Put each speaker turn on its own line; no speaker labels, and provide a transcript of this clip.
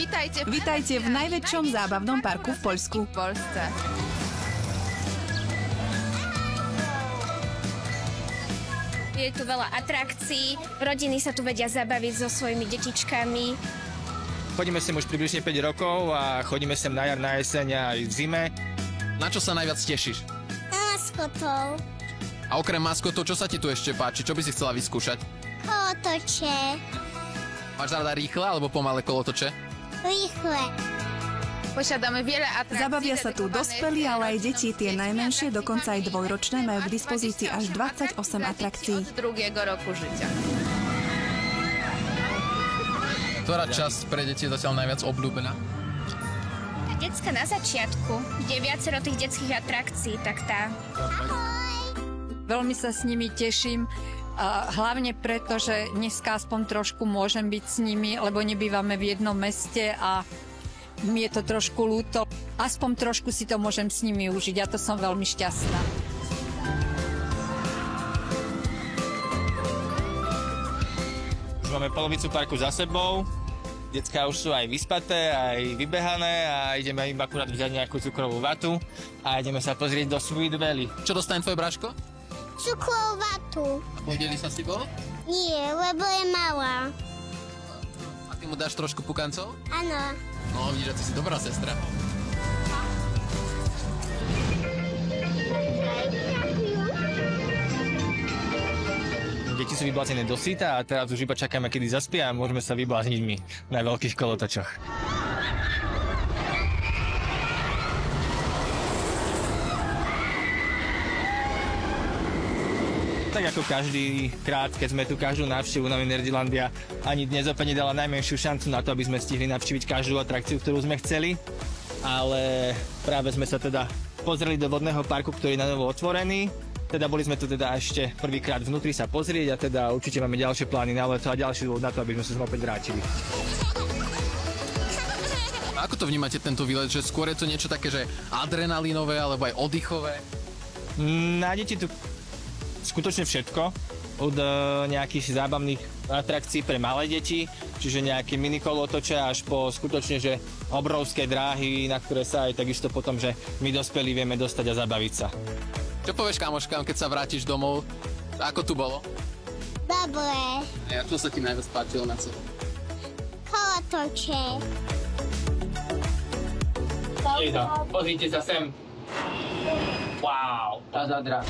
Vítajte v najväčšom zábavnom parku v Poľsku.
Je tu veľa atrakcií, rodiny sa tu vedia zabaviť so svojimi detičkami.
Chodíme sem už približne 5 rokov a chodíme sem na jar, na jeseň a aj v zime.
Na čo sa najviac tešíš?
Maskotov.
A okrem maskotov, čo sa ti tu ešte páči? Čo by si chcela vyskúšať?
Kolotoče.
Máš rada rýchle alebo pomalé kolotoče?
Rýchle.
Zabavia sa tu dospelí, ale aj deti, tie najmenšie, dokonca aj dvojročné, majú k dispozícii až 28 atrakcií.
Ktorá časť pre deti je zatiaľ najviac obľúbená?
Decka na začiatku, kde je viacero tých detských atrakcií, tak tá.
Veľmi sa s nimi teším, hlavne preto, že dneska aspoň trošku môžem byť s nimi, lebo nebývame v jednom meste a mi je to trošku ľúto. Aspoň trošku si to môžem s nimi užiť. Ja to som veľmi šťastná.
Už máme polovicu parku za sebou. Decká už sú aj vyspaté, aj vybehané a ideme im akurát vziať nejakú cukrovú vatu a ideme sa pozrieť do Sweet Valley.
Čo dostane tvoje bráško?
Cukrovú vatu.
Podeli sa si bol?
Nie, lebo je malá.
A ty mu dáš trošku pukancov?
Áno.
No, vidíš, že ty si dobrá sestra.
Deti sú vyblázené do síta a teraz už iba čakáme, kedy zaspia a môžeme sa vyblázniť my na veľkých kolotočoch. Tak ako každý krát, keď sme tu každú návštevu Novej Nerdylandia, ani dnes opäť nedala najmenšiu šancu na to, aby sme stihli navštíviť každú atrakciu, ktorú sme chceli. Ale práve sme sa teda pozreli do vodného parku, ktorý je na novo otvorený. Teda boli sme tu teda ešte prvýkrát vnútri sa pozrieť a teda určite máme ďalšie plány na leto a ďalší dôvod na to, aby sme sa opäť vrátili.
A ako to vnímate tento výlet, že skôr je to niečo také, že adrenalinové alebo aj oddychové?
Nájdete tu skutočne všetko, od nejakých zábavných atrakcií pre malé deti, čiže nejaké minikolotoče až po skutočne, že obrovské dráhy, na ktoré sa aj takisto potom, že my dospelí vieme dostať a zabaviť sa.
Čo povieš kamoškám, keď sa vrátiš domov? Ako tu bolo?
Dobre.
A čo sa ti najviac páčilo na celom?
Kolotoče.
Pozrite sa sem. Wow, tá zadra.